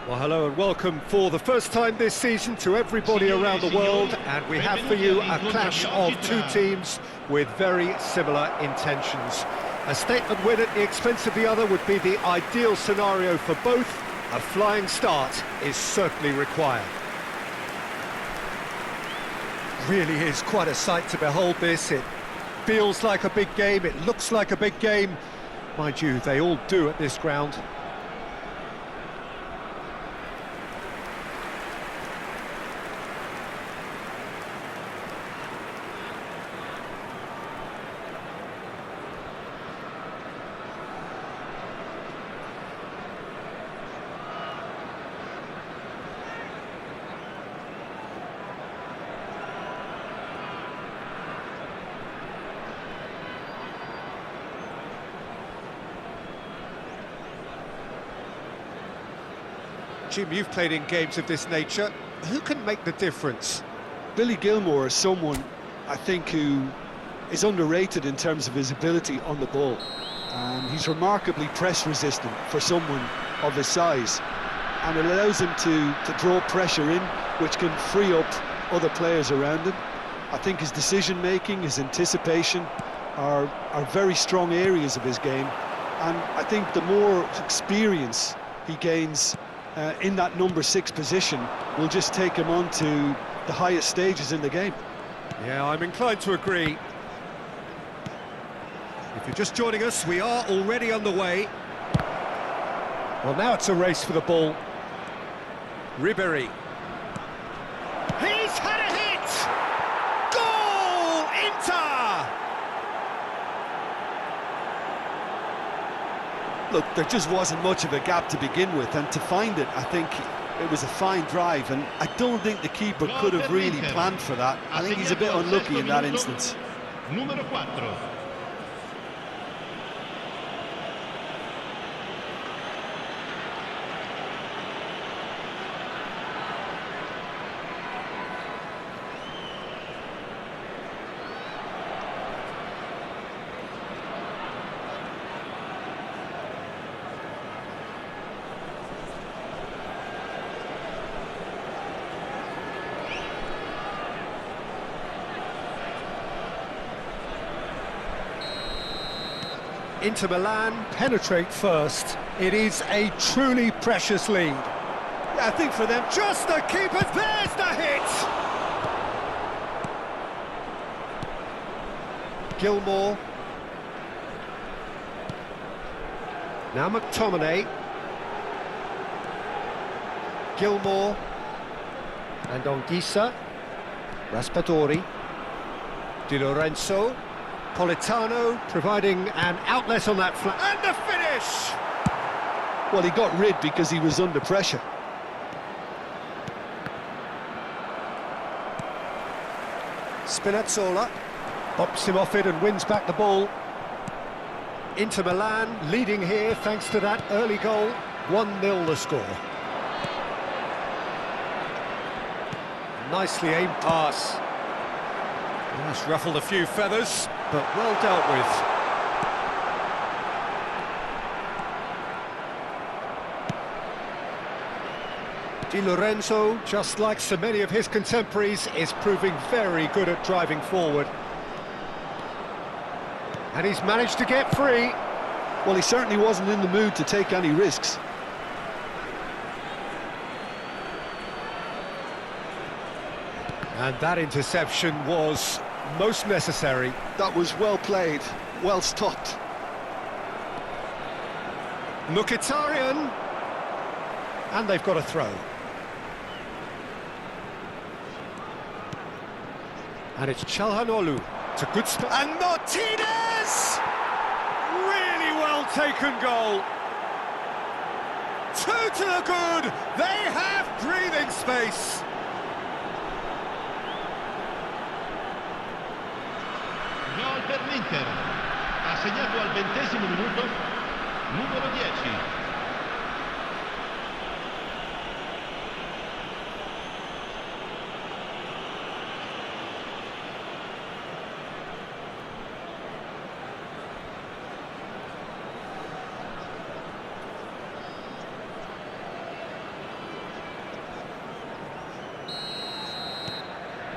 Well, hello and welcome for the first time this season to everybody around the world, and we have for you a clash of two teams with very similar intentions. A statement win at the expense of the other would be the ideal scenario for both. A flying start is certainly required. Really is quite a sight to behold this. It feels like a big game, it looks like a big game. Mind you, they all do at this ground. Jim, you've played in games of this nature. Who can make the difference? Billy Gilmour is someone, I think, who is underrated in terms of his ability on the ball. He's remarkably press-resistant for someone of his size, and it allows him to draw pressure in, which can free up other players around him. I think his decision-making, his anticipation are very strong areas of his game, and I think the more experience he gains in that number 6 position will just take him on to the highest stages in the game. Yeah, I'm inclined to agree. If you're just joining us, we are already underway. Well, now it's a race for the ball. Ribéry. He's had a hit! Goal! Inter! Look, there just wasn't much of a gap to begin with, and to find it, I think it was a fine drive, and I don't think the keeper could have really planned for that. I think he's a bit unlucky in that instance. Numero 4. Inter Milan penetrate first. It is a truly precious lead. Yeah, I think for them, Just the keeper, there's the hit! Gilmour. Now McTominay. Gilmour. And Anguissa. Raspadori. Di Lorenzo. Politano providing an outlet on that flank. And the finish! well, he got rid because he was under pressure. Spinazzola pops him off it and wins back the ball. Inter Milan leading here thanks to that early goal. 1-0 the score. Nicely aimed pass. That's ruffled a few feathers, but well dealt with. Di Lorenzo, just like so many of his contemporaries, is proving very good at driving forward. And he's managed to get free. Well, he certainly wasn't in the mood to take any risks. And that interception was most necessary. That was well played, well stopped. Mkhitaryan. And they've got a throw. And it's Çalhanoğlu. It's a good spot. And Martinez! Really well taken goal. 2 to the good. They have breathing space. Gol per l'Inter. Ha segnato al 20° minuto numero 10.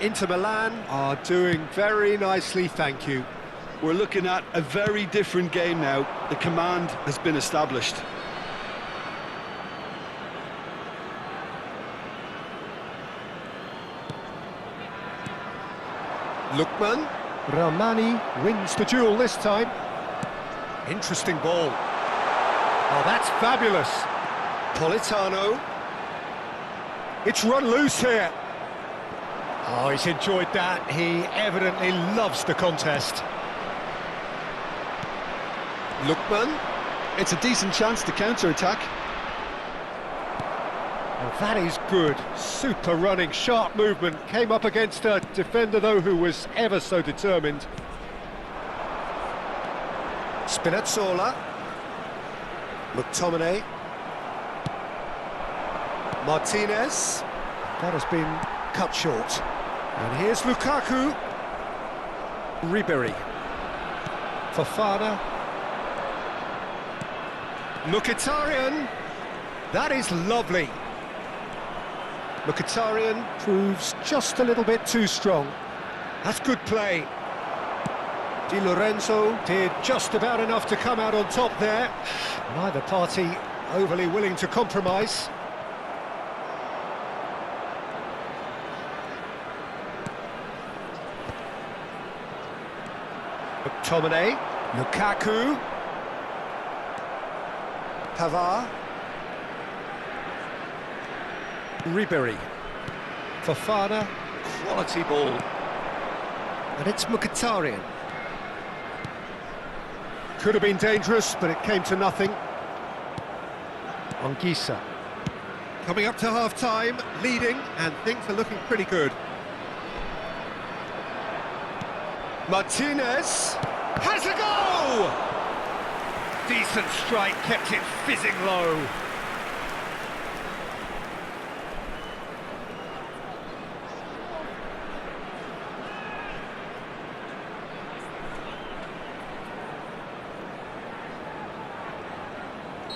Inter Milan are doing very nicely, thank you. We're looking at a very different game now. The command has been established. Lookman. Ramani wins the duel this time. Interesting ball. Oh, that's fabulous. Politano. It's run loose here. Oh, he's enjoyed that. He evidently loves the contest. Lookman. It's a decent chance to counter-attack. Well, that is good. Super running, sharp movement. Came up against a defender, though, who was ever so determined. Spinazzola. McTominay. Martinez. That has been cut short. And here's Lukaku. Ribery. Fofana. Mkhitaryan. That is lovely. Mkhitaryan proves just a little bit too strong. That's good play. Di Lorenzo did just about enough to come out on top there. Neither party overly willing to compromise. McTominay. Lukaku. Pavard. Ribery. Fofana. Quality ball. And it's Mkhitaryan. Could have been dangerous, but it came to nothing. Anguissa. Coming up to half-time, leading, and things are looking pretty good. Martinez has a go! Decent strike, kept it fizzing low.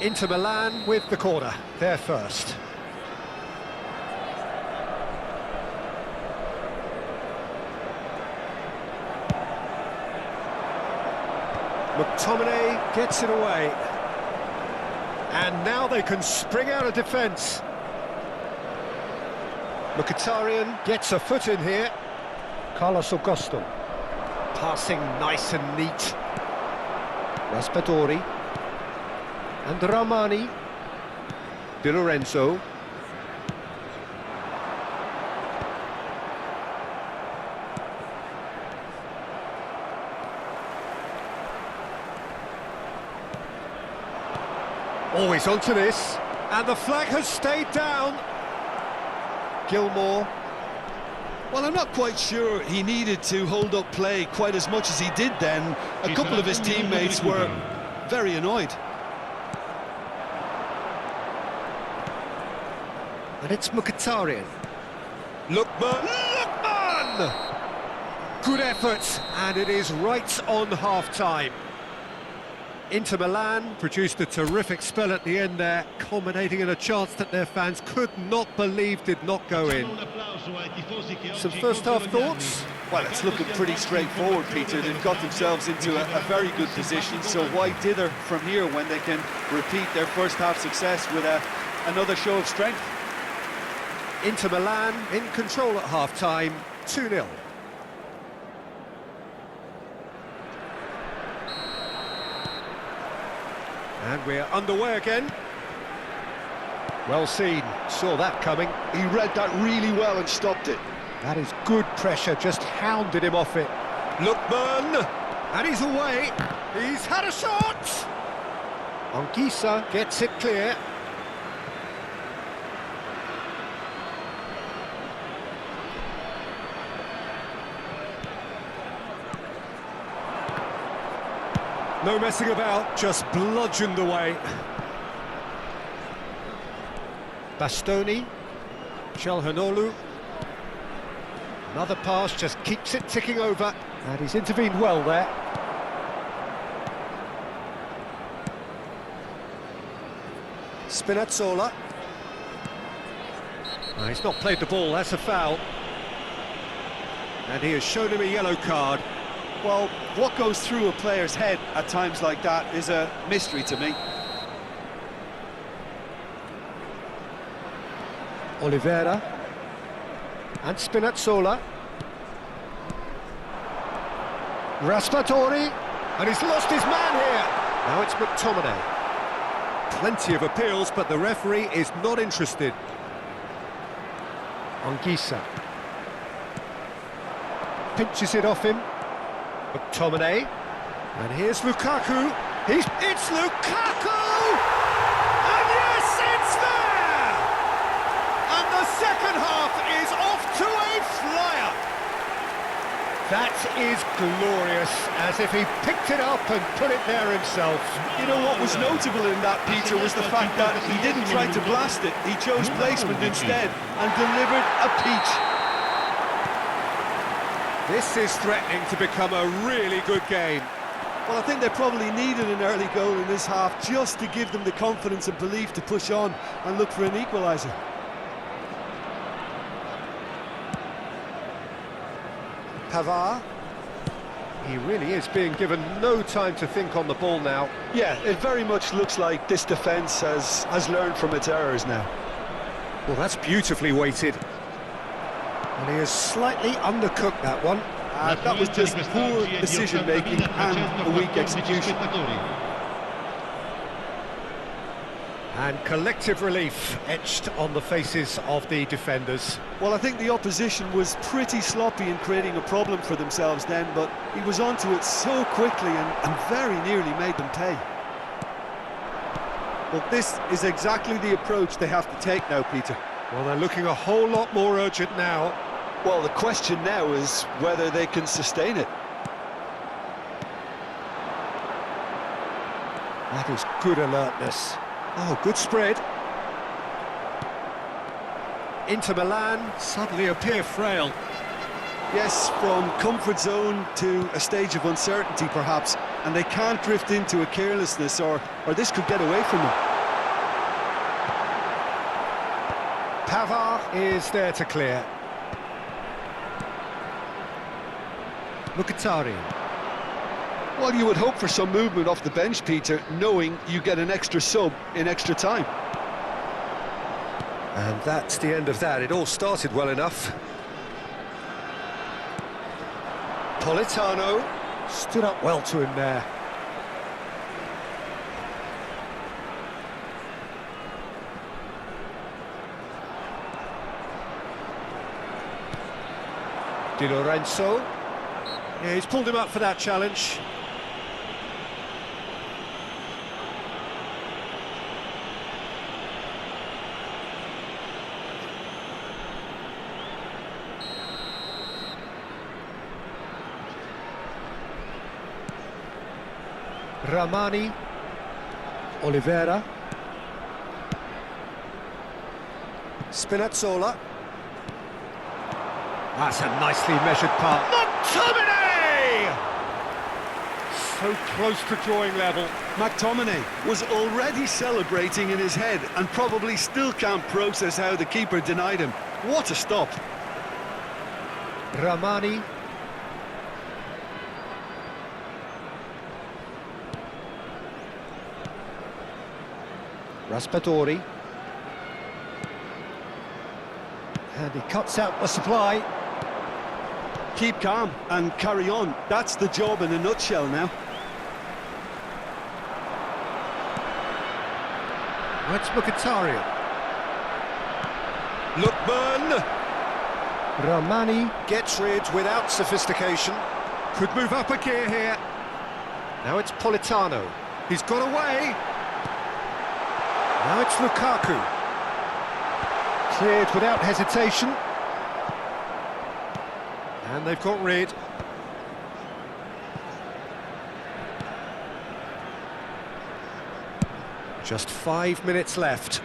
Inter Milan with the corner, they're first. McTominay gets it away. And now they can spring out of defence. Mkhitaryan gets a foot in here. Carlos Augusto. Passing nice and neat. Raspadori. And Ramani. Di Lorenzo. Always onto this, and the flag has stayed down. Gilmore. Well, I'm not quite sure he needed to hold up play quite as much as he did then. A couple of his teammates were very annoyed. And it's Mkhitaryan. Lookman! Lookman! Good effort, and it is right on half-time. Inter Milan produced a terrific spell at the end there, culminating in a chance that their fans could not believe did not go in. Some first-half thoughts? Well, it's looking pretty straightforward, Peter. They've got themselves into a very good position, so why dither from here when they can repeat their first-half success with another show of strength? Inter Milan in control at half-time, 2-0. And we're underway again. Well seen, saw that coming. He read that really well and stopped it. That is good pressure, just hounded him off it. Lookman, and he's away. He's had a shot. Anguissa gets it clear. No messing about, just bludgeoned away. Bastoni, Calhanoglu. Another pass, just keeps it ticking over. And he's intervened well there. Spinazzola. He's not played the ball, that's a foul. And he has shown him a yellow card. Well, what goes through a player's head at times like that is a mystery to me. Oliveira. And Spinazzola. Raspadori. And he's lost his man here. Now it's McTominay. Plenty of appeals, but the referee is not interested. Anguissa. Pinches it off him. McTominay. And here's Lukaku. It's Lukaku! And yes, it's there! And the second half is off to a flyer. That is glorious, as if he picked it up and put it there himself. You know what was notable in that, Peter, was the fact that he didn't try to blast it. He chose placement instead and delivered a peach. This is threatening to become a really good game. Well, I think they probably needed an early goal in this half just to give them the confidence and belief to push on and look for an equaliser. Pavard. He really is being given no time to think on the ball now. Yeah, it very much looks like this defence has learned from its errors now. Well, that's beautifully weighted. And he has slightly undercooked that one. That was just poor decision-making and a weak execution. And collective relief etched on the faces of the defenders. Well, I think the opposition was pretty sloppy in creating a problem for themselves then, but he was onto it so quickly and very nearly made them pay. Well, this is exactly the approach they have to take now, Peter. Well, they're looking a whole lot more urgent now. Well, the question now is whether they can sustain it. That is good alertness. Oh, good spread. Inter Milan suddenly appear frail. Yes, from comfort zone to a stage of uncertainty, perhaps, and they can't drift into a carelessness, or this could get away from them. Pavard is there to clear. Mkhitaryan. Well, you would hope for some movement off the bench, Peter, knowing you get an extra sub in extra time. And that's the end of that. It all started well enough. Politano stood up well to him there. Di Lorenzo. Yeah, he's pulled him up for that challenge. Ramani. Oliveira. Spinazzola. That's a nicely measured pass. McTominay! So close to drawing level. McTominay was already celebrating in his head and probably still can't process how the keeper denied him. What a stop. Ramani. Raspadori. And he cuts out the supply. Keep calm and carry on. That's the job in a nutshell now. That's Mkhitaryan. Lookman. Ramani gets rid without sophistication. Could move up a gear here. Now it's Politano. He's got away. Now it's Lukaku. Cleared without hesitation. And they've got rid. Just 5 minutes left.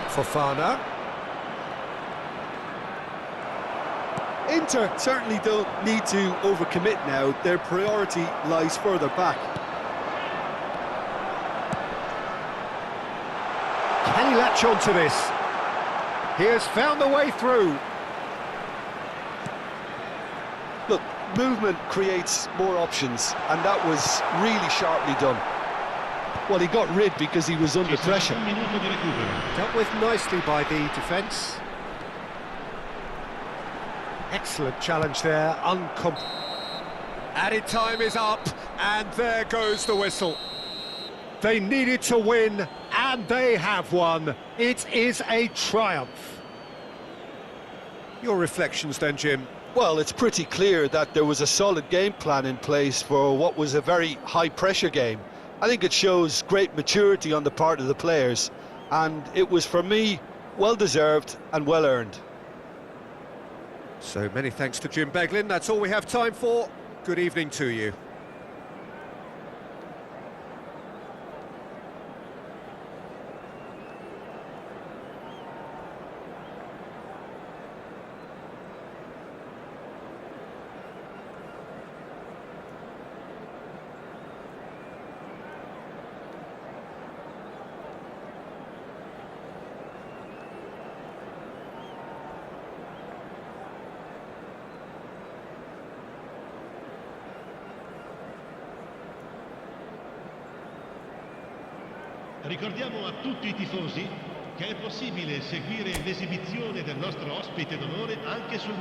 Fofana. Inter certainly don't need to overcommit now. Their priority lies further back. Can he latch on to this? He has found the way through. movement creates more options, and that was really sharply done. Well, he got rid because he was under pressure. Un minuto di recupero. Dealt with nicely by the defence. Excellent challenge there, Added time is up, and there goes the whistle. They needed to win, and they have won. It is a triumph. Your reflections then, Jim? Well, it's pretty clear that there was a solid game plan in place for what was a very high-pressure game. I think it shows great maturity on the part of the players, and it was, for me, well-deserved and well-earned. So many thanks to Jim Beglin. That's all we have time for. Good evening to you. Ricordiamo a tutti i tifosi che è possibile seguire l'esibizione del nostro ospite d'onore anche sul